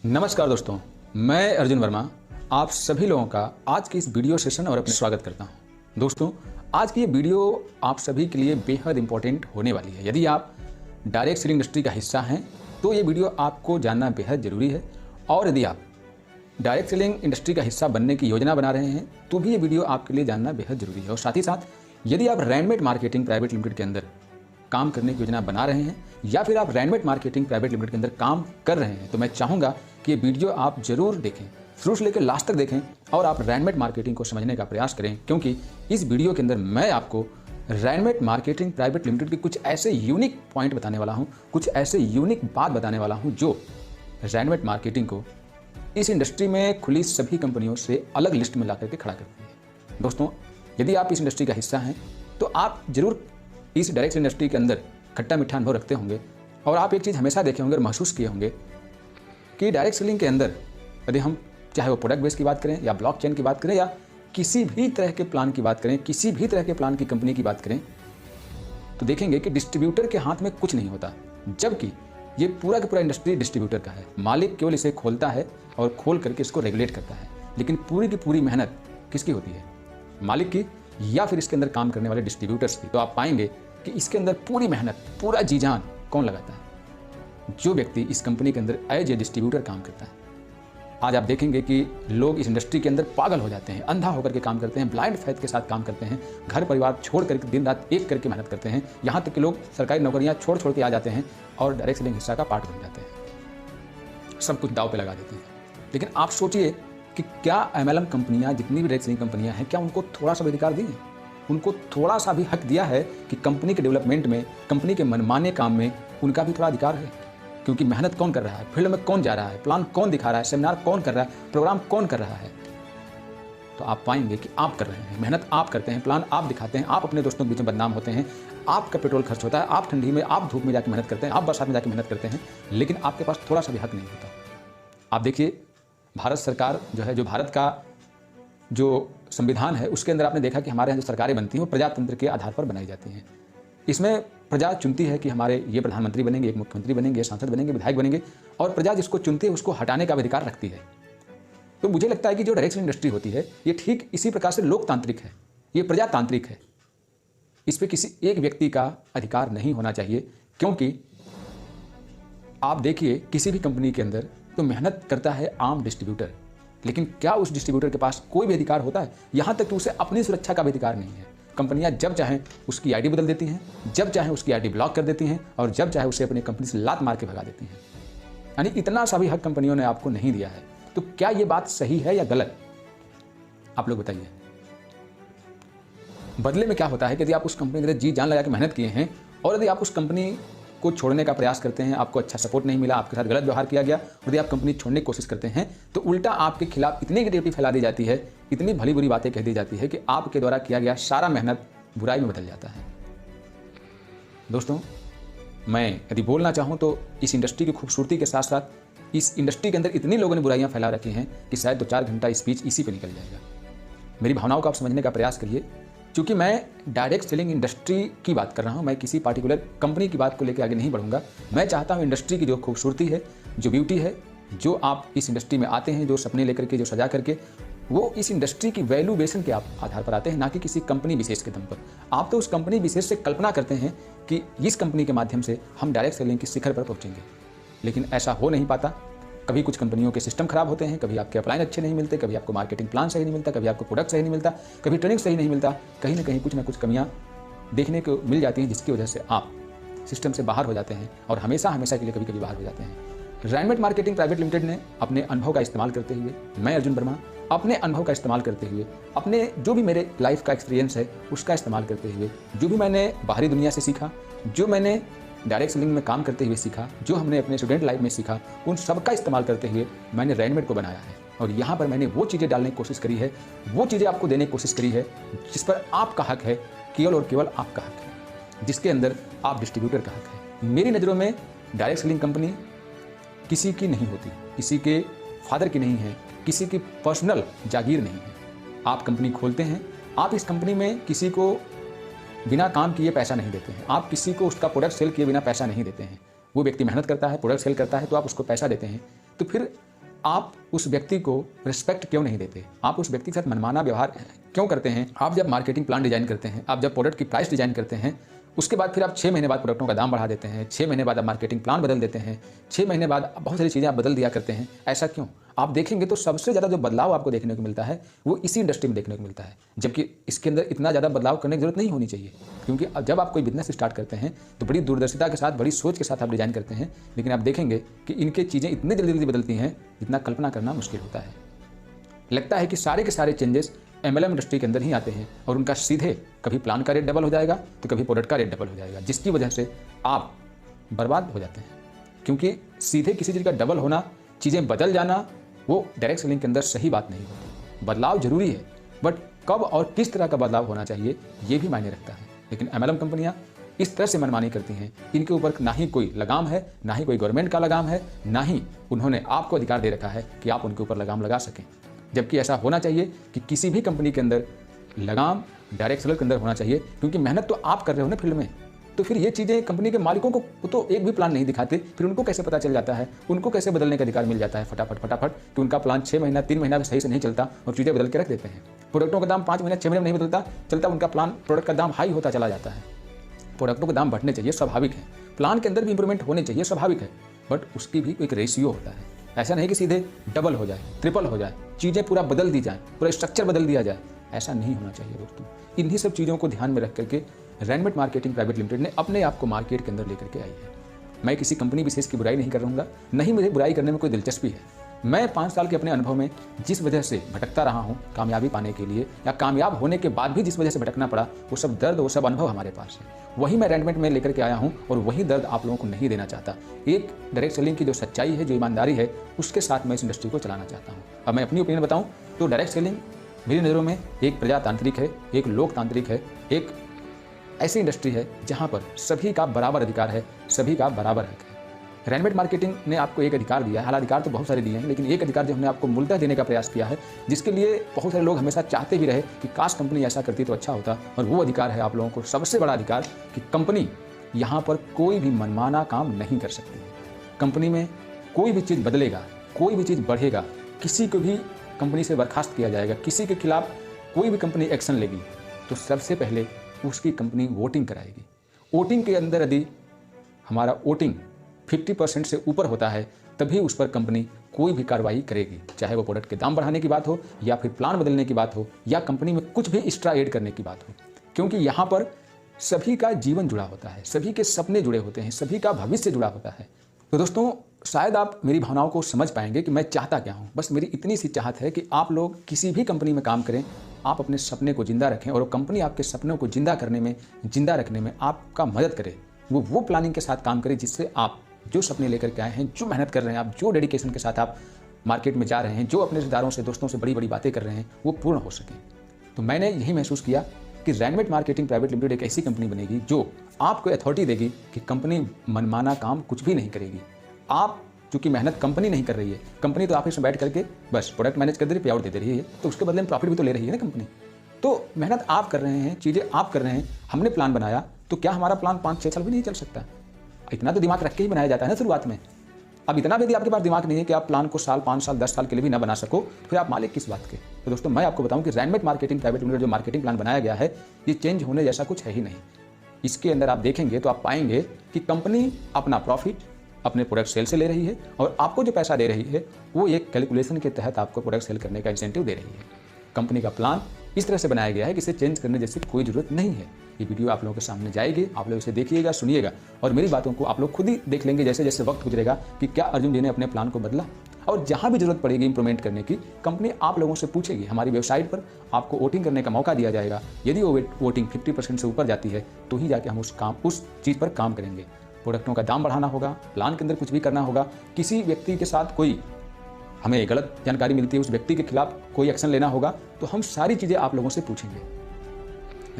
नमस्कार दोस्तों, मैं अर्जुन वर्मा आप सभी लोगों का आज की इस वीडियो सेशन और अपने स्वागत करता हूं। दोस्तों, आज की ये वीडियो आप सभी के लिए बेहद इंपॉर्टेंट होने वाली है। यदि आप डायरेक्ट सेलिंग इंडस्ट्री का हिस्सा हैं तो ये वीडियो आपको जानना बेहद ज़रूरी है, और यदि आप डायरेक्ट सेलिंग इंडस्ट्री का हिस्सा बनने की योजना बना रहे हैं तो भी ये वीडियो आपके लिए जानना बेहद ज़रूरी है। और साथ ही साथ यदि आप रैंडमेट मार्केटिंग प्राइवेट लिमिटेड के अंदर काम करने की योजना बना रहे हैं या फिर आप रैंडमेट मार्केटिंग प्राइवेट लिमिटेड के अंदर काम कर रहे हैं तो मैं चाहूँगा कि ये वीडियो आप ज़रूर देखें, शुरू से लेकर लास्ट तक देखें और आप रैंडमेट मार्केटिंग को समझने का प्रयास करें, क्योंकि इस वीडियो के अंदर मैं आपको रैंडमेट मार्केटिंग प्राइवेट लिमिटेड के कुछ ऐसे यूनिक पॉइंट बताने वाला हूँ, कुछ ऐसे यूनिक बात बताने वाला हूँ जो रैंडमेट मार्केटिंग को इस इंडस्ट्री में खुली सभी कंपनियों से अलग लिस्ट में ला करके खड़ा करती है। दोस्तों, यदि आप इस इंडस्ट्री का हिस्सा हैं तो आप जरूर इस डायरेक्ट इंडस्ट्री के अंदर खट्टा मीठा अनुभव रखते होंगे, और आप एक चीज़ हमेशा देखे होंगे और महसूस किए होंगे कि डायरेक्ट सेलिंग के अंदर यदि हम चाहे वो प्रोडक्ट बेस की बात करें या ब्लॉकचेन की बात करें या किसी भी तरह के प्लान की बात करें, किसी भी तरह के प्लान की कंपनी की बात करें, तो देखेंगे कि डिस्ट्रीब्यूटर के हाथ में कुछ नहीं होता, जबकि ये पूरा का पूरा इंडस्ट्री डिस्ट्रीब्यूटर का है। मालिक केवल इसे खोलता है और खोल करके इसको रेगुलेट करता है, लेकिन पूरी की पूरी मेहनत किसकी होती है? मालिक की या फिर इसके अंदर काम करने वाले डिस्ट्रीब्यूटर्स की। तो आप पाएंगे कि इसके अंदर पूरी मेहनत, पूरा जी जान कौन लगाता है? जो व्यक्ति इस कंपनी के अंदर एज ए डिस्ट्रीब्यूटर काम करता है। आज आप देखेंगे कि लोग इस इंडस्ट्री के अंदर पागल हो जाते हैं, अंधा होकर के काम करते हैं, ब्लाइंड फेथ के साथ काम करते हैं, घर परिवार छोड़ करके दिन रात एक करके मेहनत करते हैं, यहाँ तक कि लोग सरकारी नौकरियाँ छोड़ के आ जाते हैं और डायरेक्ट सेलिंग हिस्सा का पार्ट बन जाते हैं, सब कुछ दाव पे लगा देते हैं। लेकिन आप सोचिए कि क्या एमएलएम कंपनियां, जितनी भी डायरेक्ट सेलिंग कंपनियां हैं, क्या उनको थोड़ा सा भी अधिकार दिए? उनको थोड़ा सा भी हक दिया है कि कंपनी के डेवलपमेंट में, कंपनी के मनमाने काम में उनका भी थोड़ा अधिकार है? क्योंकि मेहनत कौन कर रहा है, फील्ड में कौन जा रहा है, प्लान कौन दिखा रहा है, सेमिनार कौन कर रहा है, प्रोग्राम कौन कर रहा है, तो आप पाएंगे कि आप कर रहे हैं, मेहनत आप करते हैं, प्लान आप दिखाते हैं, आप अपने दोस्तों के बीच में बदनाम होते हैं, आपका पेट्रोल खर्च होता है, आप ठंडी में, आप धूप में जाकर मेहनत करते हैं, आप बरसात में जाकर मेहनत करते हैं, लेकिन आपके पास थोड़ा सा भी हक नहीं होता। आप देखिए, भारत सरकार जो है, जो भारत का जो संविधान है, उसके अंदर आपने देखा कि हमारे यहाँ जो सरकारें बनती हैं वो प्रजातंत्र के आधार पर बनाई जाती हैं। इसमें प्रजा चुनती है कि हमारे ये प्रधानमंत्री बनेंगे, एक मुख्यमंत्री बनेंगे, ये सांसद बनेंगे, विधायक बनेंगे, और प्रजा जिसको चुनती है उसको हटाने का भी अधिकार रखती है। तो मुझे लगता है कि जो डायरेक्ट सेलिंग इंडस्ट्री होती है ये ठीक इसी प्रकार से लोकतांत्रिक है, ये प्रजातांत्रिक है। इस पर किसी एक व्यक्ति का अधिकार नहीं होना चाहिए, क्योंकि आप देखिए किसी भी कंपनी के अंदर तो मेहनत करता है आम डिस्ट्रीब्यूटर, लेकिन क्या उस डिस्ट्रीब्यूटर के पास कोई भी अधिकार होता है? यहाँ तक कि उसे अपनी सुरक्षा का भी अधिकार नहीं है। कंपनियां जब चाहें उसकी आईडी बदल देती हैं, जब चाहें उसकी आईडी ब्लॉक कर देती हैं, और जब चाहे उसे अपनी कंपनी से लात मार के भगा देती हैं। यानी इतना सा भी हक कंपनियों ने आपको नहीं दिया है। तो क्या ये बात सही है या गलत? आप लोग बताइए। बदले में क्या होता है कि यदि आप उस कंपनी के अंदर जी जान लगा के मेहनत किए हैं और यदि आप उस कंपनी को छोड़ने का प्रयास करते हैं, आपको अच्छा सपोर्ट नहीं मिला, आपके साथ गलत व्यवहार किया गया, यदि आप कंपनी छोड़ने की कोशिश करते हैं तो उल्टा आपके खिलाफ इतनी नेगेटिविटी फैला दी जाती है, इतनी भली बुरी बातें कह दी जाती है कि आपके द्वारा किया गया सारा मेहनत बुराई में बदल जाता है। दोस्तों, मैं यदि बोलना चाहूँ तो इस इंडस्ट्री की खूबसूरती के साथ साथ इस इंडस्ट्री के अंदर इतनी लोगों ने बुराइयां फैला रखी हैं कि शायद 2-4 घंटा स्पीच इसी पे निकल जाएगा। मेरी भावनाओं को आप समझने का प्रयास करिए, क्योंकि मैं डायरेक्ट सेलिंग इंडस्ट्री की बात कर रहा हूं, मैं किसी पार्टिकुलर कंपनी की बात को लेकर आगे नहीं बढ़ूंगा। मैं चाहता हूं इंडस्ट्री की जो खूबसूरती है, जो ब्यूटी है, जो आप इस इंडस्ट्री में आते हैं, जो सपने लेकर के, जो सजा करके, वो इस इंडस्ट्री की वैल्यूएशन के आधार पर आते हैं, ना कि किसी कंपनी विशेष के दम पर। आप तो उस कंपनी विशेष से कल्पना करते हैं कि इस कंपनी के माध्यम से हम डायरेक्ट सेलिंग की शिखर पर पहुंचेंगे, लेकिन ऐसा हो नहीं पाता। कभी कुछ कंपनियों के सिस्टम खराब होते हैं, कभी आपके अपलाइन अच्छे नहीं मिलते, कभी आपको मार्केटिंग प्लान सही नहीं मिलता, कभी आपको प्रोडक्ट सही नहीं मिलता, कभी ट्रेनिंग सही नहीं मिलता, कहीं ना कहीं कुछ ना कुछ कमियां देखने को मिल जाती हैं, जिसकी वजह से आप सिस्टम से बाहर हो जाते हैं और हमेशा के लिए कभी कभी बाहर हो जाते हैं। रैंडमेट मार्केटिंग प्राइवेट लिमिटेड ने अपने अनुभव का इस्तेमाल करते हुए, मैं अर्जुन वर्मा अपने अनुभव का इस्तेमाल करते हुए, अपने जो भी मेरे लाइफ का एक्सपीरियंस है उसका इस्तेमाल करते हुए, जो भी मैंने बाहरी दुनिया से सीखा, जो मैंने डायरेक्ट सेलिंग में काम करते हुए सीखा, जो हमने अपने स्टूडेंट लाइफ में सीखा, उन सब का इस्तेमाल करते हुए मैंने रैंडमेट को बनाया है। और यहाँ पर मैंने वो चीज़ें डालने की कोशिश करी है, वो चीज़ें आपको देने की कोशिश करी है जिस पर आपका हक है, केवल और केवल आपका हक है, जिसके अंदर आप डिस्ट्रीब्यूटर का हक है। मेरी नज़रों में डायरेक्ट सेलिंग कंपनी किसी की नहीं होती, किसी के फादर की नहीं है, किसी की पर्सनल जागीर नहीं है। आप कंपनी खोलते हैं, आप इस कंपनी में किसी को बिना काम किए पैसा नहीं देते हैं, आप किसी को उसका प्रोडक्ट सेल किए बिना पैसा नहीं देते हैं। वो व्यक्ति मेहनत करता है, प्रोडक्ट सेल करता है, तो आप उसको पैसा देते हैं। तो फिर आप उस व्यक्ति को रिस्पेक्ट क्यों नहीं देते, आप उस व्यक्ति के साथ मनमाना व्यवहार क्यों करते हैं। आप जब मार्केटिंग प्लान डिजाइन करते हैं, आप जब प्रोडक्ट की प्राइस डिजाइन करते हैं, उसके बाद फिर आप 6 महीने बाद प्रोडक्टों का दाम बढ़ा देते हैं, 6 महीने बाद आप मार्केटिंग प्लान बदल देते हैं, 6 महीने बाद बहुत सारी चीज़ें आप बदल दिया करते हैं। ऐसा क्यों? आप देखेंगे तो सबसे ज़्यादा जो बदलाव आपको देखने को मिलता है वो इसी इंडस्ट्री में देखने को मिलता है, जबकि इसके अंदर इतना ज़्यादा बदलाव करने की जरूरत नहीं होनी चाहिए। क्योंकि जब आप कोई बिजनेस स्टार्ट करते हैं तो बड़ी दूरदर्शिता के साथ, बड़ी सोच के साथ आप डिजाइन करते हैं, लेकिन आप देखेंगे कि इनके चीज़ें इतनी जल्दी जल्दी बदलती हैं जितना कल्पना करना मुश्किल होता है। लगता है कि सारे के सारे चेंजेस MLM इंडस्ट्री के अंदर ही आते हैं और उनका सीधे कभी प्लान का रेट डबल हो जाएगा तो कभी प्रोडक्ट का रेट डबल हो जाएगा, जिसकी वजह से आप बर्बाद हो जाते हैं। क्योंकि सीधे किसी चीज़ का डबल होना, चीज़ें बदल जाना, वो डायरेक्ट सेलिंग के अंदर सही बात नहीं होती। बदलाव जरूरी है, बट कब और किस तरह का बदलाव होना चाहिए ये भी मायने रखता है। लेकिन MLM कंपनियां इस तरह से मनमानी करती हैं, इनके ऊपर ना ही कोई लगाम है, ना ही कोई गवर्नमेंट का लगाम है, ना ही उन्होंने आपको अधिकार दे रखा है कि आप उनके ऊपर लगाम लगा सकें। जबकि ऐसा होना चाहिए कि किसी भी कंपनी के अंदर लगाम डायरेक्ट सेलर के अंदर होना चाहिए, क्योंकि मेहनत तो आप कर रहे हो ना फील्ड में। तो फिर ये चीज़ें कंपनी के मालिकों को तो एक भी प्लान नहीं दिखाते, फिर उनको कैसे पता चल जाता है, उनको कैसे बदलने का अधिकार मिल जाता है फटाफट कि उनका प्लान 6 महीना 3 महीना सही से नहीं चलता और चीज़ें बदल के रख देते हैं। प्रोडक्टों का दाम 5 महीना 6 महीने में नहीं चलता, उनका प्लान प्रोडक्ट का दाम हाई होता चला जाता है। प्रोडक्टों के दाम बढ़ने चाहिए, स्वाभाविक है। प्लान के अंदर भी इंप्रूवमेंट होने चाहिए, स्वाभाविक है, बट उसकी भी एक रेशियो होता है। ऐसा नहीं कि सीधे डबल हो जाए, ट्रिपल हो जाए, चीज़ें पूरा बदल दी जाए, पूरा स्ट्रक्चर बदल दिया जाए, ऐसा नहीं होना चाहिए दोस्तों। इन्हीं सब चीज़ों को ध्यान में रख करके रैनमेट मार्केटिंग प्राइवेट लिमिटेड ने अपने आप को मार्केट के अंदर लेकर के आई है। मैं किसी कंपनी विशेष की बुराई नहीं कर रहूँगा, नहीं मुझे बुराई करने में कोई दिलचस्पी है। मैं 5 साल के अपने अनुभव में जिस वजह से भटकता रहा हूँ कामयाबी पाने के लिए, या कामयाब होने के बाद भी जिस वजह से भटकना पड़ा, वो सब दर्द, वो सब अनुभव हमारे पास है। वही मैं रैनमेट में लेकर के आया हूँ और वही दर्द आप लोगों को नहीं देना चाहता। एक डायरेक्ट सेलिंग की जो सच्चाई है, जो ईमानदारी है, उसके साथ मैं इस इंडस्ट्री को चलाना चाहता हूँ। अब मैं अपनी ओपिनियन बताऊँ तो डायरेक्ट सेलिंग मेरी नज़रों में एक प्रजातांत्रिक है, एक लोकतांत्रिक है, एक ऐसी इंडस्ट्री है जहाँ पर सभी का बराबर अधिकार है, सभी का बराबर हक है। रैनमेट मार्केटिंग ने आपको एक अधिकार दिया है, हालांकि अधिकार तो बहुत सारे दिए हैं, लेकिन एक अधिकार जो हमने आपको मूलतः देने का प्रयास किया है, जिसके लिए बहुत सारे लोग हमेशा चाहते भी रहे कि काश कंपनी ऐसा करती तो अच्छा होता। और वो अधिकार है आप लोगों को सबसे बड़ा अधिकार कि कंपनी यहाँ पर कोई भी मनमाना काम नहीं कर सकती है। कंपनी में कोई भी चीज़ बदलेगा, कोई भी चीज़ बढ़ेगा, किसी को भी कंपनी से बर्खास्त किया जाएगा, किसी के खिलाफ कोई भी कंपनी एक्शन लेगी तो सबसे पहले उसकी कंपनी वोटिंग कराएगी। वोटिंग के अंदर यदि हमारा वोटिंग 50% से ऊपर होता है तभी उस पर कंपनी कोई भी कार्रवाई करेगी, चाहे वो प्रोडक्ट के दाम बढ़ाने की बात हो, या फिर प्लान बदलने की बात हो, या कंपनी में कुछ भी एक्स्ट्रा ऐड करने की बात हो। क्योंकि यहाँ पर सभी का जीवन जुड़ा होता है, सभी के सपने जुड़े होते हैं, सभी का भविष्य जुड़ा होता है। तो दोस्तों, शायद आप मेरी भावनाओं को समझ पाएंगे कि मैं चाहता क्या हूँ। बस मेरी इतनी सी चाहत है कि आप लोग किसी भी कंपनी में काम करें, आप अपने सपने को जिंदा रखें और कंपनी आपके सपनों को जिंदा रखने में आपका मदद करे। वो प्लानिंग के साथ काम करे जिससे आप जो सपने लेकर के आए हैं, जो मेहनत कर रहे हैं आप, जो डेडिकेशन के साथ आप मार्केट में जा रहे हैं, जो अपने रिश्तेदारों से, दोस्तों से बड़ी बड़ी बातें कर रहे हैं, वो पूर्ण हो सके। तो मैंने यही महसूस किया कि रैनमेट मार्केटिंग प्राइवेट लिमिटेड एक ऐसी कंपनी बनेगी जो आपको अथॉरिटी देगी कि कंपनी मनमाना काम कुछ भी नहीं करेगी। आप चूँकि मेहनत कंपनी नहीं कर रही है, कंपनी तो ऑफिस में बैठ करके बस प्रोडक्ट मैनेज कर दे रही, पे आउट दे रही है, तो उसके बदले में प्रॉफिट भी तो ले रही है ना कंपनी। तो मेहनत आप कर रहे हैं, चीज़ें आप कर रहे हैं, हमने प्लान बनाया, तो क्या हमारा प्लान 5-6 साल भी नहीं चल सकता? इतना तो दिमाग रख के ही बनाया जाता है ना शुरुआत में। अब इतना भी यदि आपके पास दिमाग नहीं है कि आप प्लान को साल, 5 साल, 10 साल के लिए भी ना बना सको, फिर आप मालिक किस बात के? तो दोस्तों, मैं आपको बताऊं कि रैनमेट मार्केटिंग प्राइवेट लिमिटेड जो मार्केटिंग प्लान बनाया गया है, ये चेंज होने जैसा कुछ है ही नहीं। इसके अंदर आप देखेंगे तो आप पाएंगे कि कंपनी अपना प्रॉफिट अपने प्रोडक्ट सेल से ले रही है और आपको जो पैसा दे रही है वो एक कैलकुलेशन के तहत आपको प्रोडक्ट सेल करने का इंसेंटिव दे रही है। कंपनी का प्लान इस तरह से बनाया गया है कि इसे चेंज करने जैसी कोई ज़रूरत नहीं है। ये वीडियो आप लोगों के सामने जाएगी, आप लोग इसे देखिएगा, सुनिएगा और मेरी बातों को आप लोग खुद ही देख लेंगे जैसे जैसे वक्त गुजरेगा कि क्या अर्जुन जी ने अपने प्लान को बदला। और जहाँ भी जरूरत पड़ेगी इंप्रूवमेंट करने की, कंपनी आप लोगों से पूछेगी। हमारी वेबसाइट पर आपको वोटिंग करने का मौका दिया जाएगा। यदि वो वोटिंग 50% से ऊपर जाती है तो ही जाके हम उस चीज़ पर काम करेंगे। प्रोडक्टों का दाम बढ़ाना होगा, प्लान के अंदर कुछ भी करना होगा, किसी व्यक्ति के साथ कोई हमें गलत जानकारी मिलती है, उस व्यक्ति के खिलाफ कोई एक्शन लेना होगा, तो हम सारी चीज़ें आप लोगों से पूछेंगे।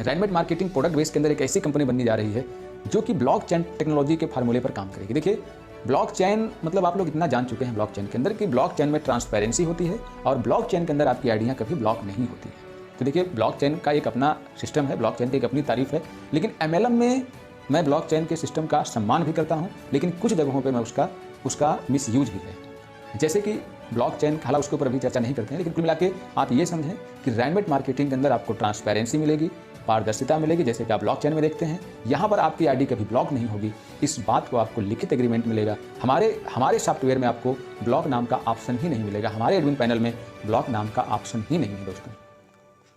रैनमेट मार्केटिंग प्रोडक्ट बेस के अंदर एक ऐसी कंपनी बनने जा रही है जो कि ब्लॉकचेन टेक्नोलॉजी के फार्मूले पर काम करेगी। देखिए, ब्लॉकचेन मतलब आप लोग इतना जान चुके हैं ब्लॉकचेन के अंदर कि ब्लॉकचेन में ट्रांसपेरेंसी होती है और ब्लॉकचेन के अंदर आपकी आइडिया कभी ब्लॉक नहीं होती है। तो देखिए, ब्लॉकचेन का एक अपना सिस्टम है, ब्लॉकचेन की एक अपनी तारीफ है, लेकिन MLM में मैं ब्लॉकचेन के सिस्टम का सम्मान भी करता हूं, लेकिन कुछ जगहों पे मैं उसका मिसयूज भी है। जैसे कि ब्लॉकचेन, हालांकि उसके ऊपर अभी चर्चा नहीं करते हैं, लेकिन कुल मिला के आप ये समझें कि रेडीमेड मार्केटिंग के अंदर आपको ट्रांसपेरेंसी मिलेगी, पारदर्शिता मिलेगी, जैसे कि आप ब्लॉकचेन में देखते हैं। यहाँ पर आपकी आईडी कभी ब्लॉक नहीं होगी, इस बात को आपको लिखित एग्रीमेंट मिलेगा। हमारे सॉफ्टवेयर में आपको ब्लॉक नाम का ऑप्शन ही नहीं मिलेगा, हमारे एडमिन पैनल में ब्लॉक नाम का ऑप्शन ही नहीं है दोस्तों।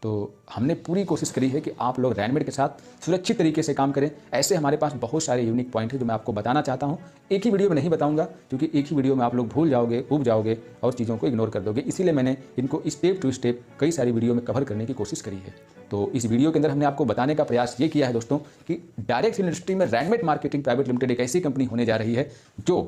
तो हमने पूरी कोशिश करी है कि आप लोग रेडीमेड के साथ सुरक्षित तरीके से काम करें। ऐसे हमारे पास बहुत सारे यूनिक पॉइंट हैं जो मैं आपको बताना चाहता हूं। एक ही वीडियो में नहीं बताऊंगा, क्योंकि एक ही वीडियो में आप लोग भूल जाओगे, ऊब जाओगे और चीज़ों को इग्नोर कर दोगे। इसीलिए मैंने इनको स्टेप टू स्टेप कई सारी वीडियो में कवर करने की कोशिश करी है। तो इस वीडियो के अंदर हमने आपको बताने का प्रयास ये किया है दोस्तों कि डायरेक्ट इंडस्ट्री में रेडीमेड मार्केटिंग प्राइवेट लिमिटेड एक ऐसी कंपनी होने जा रही है जो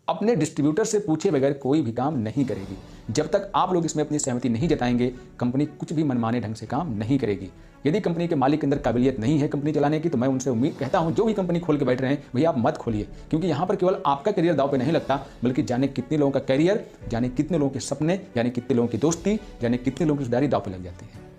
अपने डिस्ट्रीब्यूटर से पूछे बगैर कोई भी काम नहीं करेगी। जब तक आप लोग इसमें अपनी सहमति नहीं जताएंगे, कंपनी कुछ भी मनमाने ढंग से काम नहीं करेगी। यदि कंपनी के मालिक के अंदर काबिलियत नहीं है कंपनी चलाने की, तो मैं उनसे उम्मीद कहता हूं, जो भी कंपनी खोल के बैठ रहे हैं, भैया आप मत खोलिए, क्योंकि यहाँ पर केवल आपका करियर दाव पे नहीं लगता, बल्कि जाने कितने लोगों का करियर, जाने कितने लोगों के सपने, जाने कितने लोगों की दोस्ती, जाने कितने लोगों की रिश्तेदारी दाव पे लग जाती है।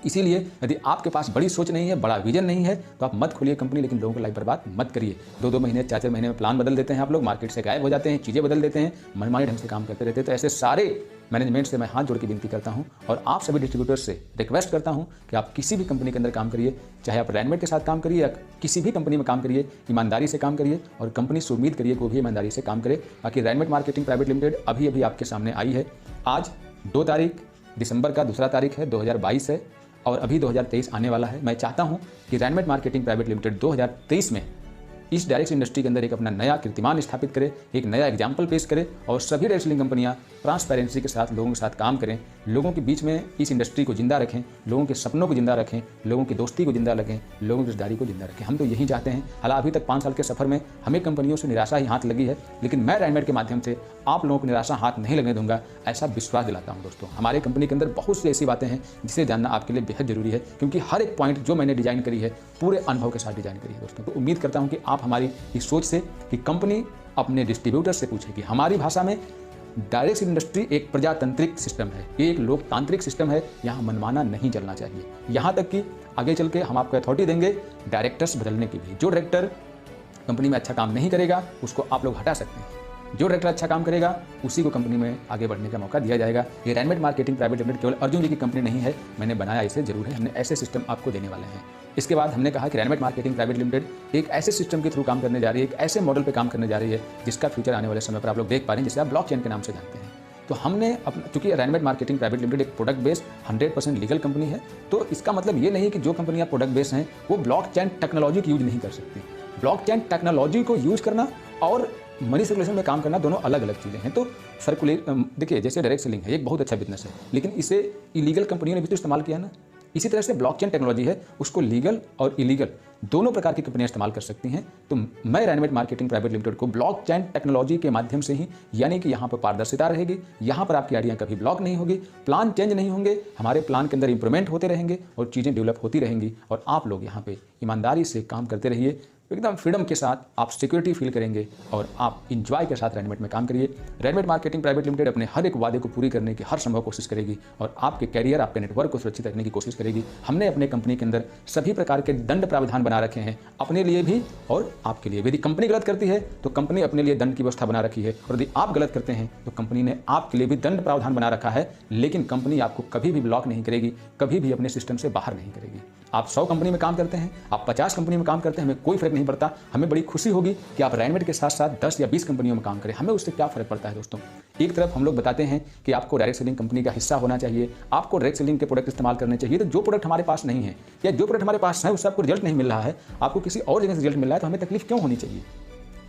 इसीलिए यदि आपके पास बड़ी सोच नहीं है, बड़ा विजन नहीं है, तो आप मत खोलिए कंपनी, लेकिन लोगों को लाइफ बर्बाद मत करिए। 2-2 महीने 4-4 महीने में प्लान बदल देते हैं आप लोग, मार्केट से गायब हो जाते हैं, चीज़ें बदल देते हैं, मनमानी ढंग से काम करते रहते हैं। तो ऐसे सारे मैनेजमेंट से मैं हाथ जोड़ के विनती करता हूं और आप सभी डिस्ट्रीब्यूटर्स से रिक्वेस्ट करता हूं कि आप किसी भी कंपनी के अंदर काम करिए, चाहे आप रेडीमेड के साथ काम करिए या किसी भी कंपनी में काम करिए, ईमानदारी से काम करिए और कंपनी से उम्मीद करिए कि वो भी ईमानदारी से काम करे। बाकी रेडीमेड मार्केटिंग प्राइवेट लिमिटेड अभी आपके सामने आई है। आज 2 तारीख दिसंबर का दूसरा तारीख है, 2022 है और अभी 2023 आने वाला है। मैं चाहता हूं कि रेडीमेड मार्केटिंग प्राइवेट लिमिटेड 2023 में इस डायरेक्ट इंडस्ट्री के अंदर एक अपना नया कीर्तिमान स्थापित करे, एक नया एग्जाम्पल पेश करे और सभी डायरेक्ट सेलिंग कंपनियां ट्रांसपेरेंसी के साथ लोगों के साथ काम करें, लोगों के बीच में इस इंडस्ट्री को जिंदा रखें, लोगों के सपनों को जिंदा रखें, लोगों की दोस्ती को जिंदा रखें, लोगों की रिश्तेदारी को जिंदा रखें। हम तो यही चाहते हैं। हालांकि अभी तक 5 साल के सफर में हमें कंपनियों से निराशा ही हाथ लगी है, लेकिन मैं रेडीमेड के माध्यम से आप लोगों को निराशा हाथ नहीं लगने दूंगा, ऐसा विश्वास दिलाता हूं दोस्तों। हमारे कंपनी के अंदर बहुत सी ऐसी बातें हैं जिसे जानना आपके लिए बेहद जरूरी है, क्योंकि हर एक पॉइंट जो मैंने डिजाइन करी है पूरे अनुभव के साथ डिजाइन करी है दोस्तों। तो उम्मीद करता हूं कि आप हमारी इस सोच से कि कंपनी अपने डिस्ट्रीब्यूटर से पूछेगी। हमारी भाषा में डायरेक्ट इंडस्ट्री एक प्रजातांत्रिक सिस्टम है, एक लोकतांत्रिक सिस्टम है। यहाँ मनमाना नहीं चलना चाहिए। यहाँ तक कि आगे चल के हम आपको अथॉरिटी देंगे डायरेक्टर्स बदलने की भी। जो डायरेक्टर कंपनी में अच्छा काम नहीं करेगा उसको आप लोग हटा सकते हैं, जो डायरेक्टर अच्छा काम करेगा उसी को कंपनी में आगे बढ़ने का मौका दिया जाएगा। ये रेडीमेड मार्केटिंग प्राइवेट लिमिटेड केवल अर्जुन जी की कंपनी नहीं है, मैंने बनाया इसे जरूर है। हमने ऐसे सिस्टम आपको देने वाले हैं। इसके बाद हमने कहा कि रेडीमेड मार्केटिंग प्राइवेट लिमिटेड एक ऐसे सिस्टम के थ्रू काम करने जा रही है, एक ऐसे मॉडल पे काम करने जा रही है जिसका फ्यूचर आने वाले समय पर आप लोग देख पा रहे हैं, जिसे आप ब्लॉकचेन के नाम से जानते हैं। तो हमने चूंकि रेडीमेड मार्केटिंग प्राइवेट लिमिटेड एक प्रोडक्ट बेस्ड 100% लीगल कंपनी है, तो इसका मतलब ये नहीं कि जो कंपनियां प्रोडक्ट बेस्ड हैं वो ब्लॉकचेन टेक्नोलॉजी की यूज नहीं कर सकती। ब्लॉकचेन टेक्नोलॉजी को यूज करना और मनी सर्कुलेशन में काम करना दोनों अलग अलग चीज़ें हैं। तो सर्कुलेट देखिए, जैसे डायरेक्ट सेलिंग है एक बहुत अच्छा बिजनेस है, लेकिन इसे इलीगल कंपनियों ने भी तो इस्तेमाल किया ना। इसी तरह से ब्लॉकचेन टेक्नोलॉजी है, उसको लीगल और इलीगल दोनों प्रकार की कंपनियां इस्तेमाल कर सकती हैं। तो मैं रेडीमेड मार्केटिंग प्राइवेट लिमिटेड को ब्लॉकचेन टेक्नोलॉजी के माध्यम से ही, यानी कि यहाँ पर पारदर्शिता रहेगी, यहाँ पर आपकी आइडिया कभी ब्लॉक नहीं होगी, प्लान चेंज नहीं होंगे, हमारे प्लान के अंदर इंप्रूवमेंट होते रहेंगे और चीज़ें डेवलप होती रहेंगी और आप लोग यहाँ पे ईमानदारी से काम करते रहिए। एकदम फ्रीडम के साथ आप सिक्योरिटी फील करेंगे और आप इंजॉय के साथ रेडीमेड में काम करिए। रेडीमेड मार्केटिंग प्राइवेट लिमिटेड अपने हर एक वादे को पूरी करने की हर संभव कोशिश करेगी और आपके कैरियर, आपके नेटवर्क को सुरक्षित रखने की कोशिश करेगी। हमने अपने कंपनी के अंदर सभी प्रकार के दंड प्रावधान बना रखे हैं, अपने लिए भी और आपके लिए भी। यदि कंपनी गलत करती है तो कंपनी अपने लिए दंड की व्यवस्था बना रखी है, और यदि आप गलत करते हैं तो कंपनी ने आपके लिए भी दंड प्रावधान बना रखा है। लेकिन कंपनी आपको कभी भी ब्लॉक नहीं करेगी, कभी भी अपने सिस्टम से बाहर नहीं करेगी। आप 100 कंपनी में काम करते हैं, आप 50 कंपनी में काम करते हैं, हमें कोई फर्क नहीं पड़ता। हमें बड़ी खुशी होगी कि आप रेडीमेड के साथ साथ 10 या 20 कंपनियों में काम करें, हमें उससे क्या फर्क पड़ता है दोस्तों। एक तरफ हम लोग बताते हैं कि आपको डायरेक्ट सेलिंग कंपनी का हिस्सा होना चाहिए, आपको डायरेक्ट सेलिंग के प्रोडक्ट इस्तेमाल करने चाहिए। तो जो प्रोडक्ट हमारे पास नहीं है या जो प्रोडक्ट हमारे पास है उससे आपको रिजल्ट नहीं मिल रहा है, आपको किसी और जगह से रिजल्ट मिल रहा है, तो हमें तकलीफ क्यों होनी चाहिए।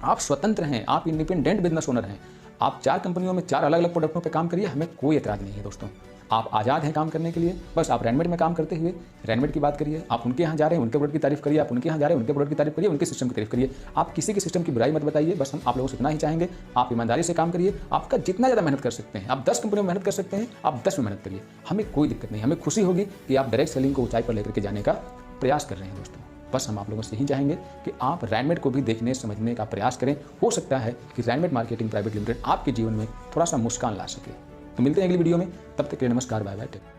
आप स्वतंत्र हैं, आप इंडिपेंडेंट बिजनेस ओनर हैं, आप 4 कंपनियों में 4 अलग अलग प्रोडक्टों पर काम करिए, हमें कोई एतराज नहीं है दोस्तों। आप आज़ाद हैं काम करने के लिए। बस आप रेडीमेड में काम करते हुए रेडीमेड की बात करिए, आप उनके यहाँ जा रहे हैं उनके प्रोडक्ट की तारीफ करिए, आप उनके यहाँ जा रहे हैं उनके प्रोडक्ट की तारीफ करिए, उनके सिस्टम की तारीफ करिए। आप किसी के सिस्टम की बुराई मत बताइए। बस हम आप लोगों से इतना ही चाहेंगे, आप ईमानदारी से काम करिए। आपका जितना ज़्यादा मेहनत कर सकते हैं, आप 10 कंपनियों में मेहनत कर सकते हैं, आप 10 में मेहनत करिए, हमें कोई दिक्कत नहीं। हमें खुशी होगी कि आप डायरेक्ट सेलिंग को ऊंचाई पर लेकर के जाने का प्रयास कर रहे हैं दोस्तों। बस हम आप लोगों से यही चाहेंगे कि आप रेडीमेड को भी देखने समझने का प्रयास करें। हो सकता है कि रेडीमेड मार्केटिंग प्राइवेट लिमिटेड आपके जीवन में थोड़ा सा मुस्कान ला सके। तो मिलते हैं अगली वीडियो में, तब तक के लिए नमस्कार, बाय बाय।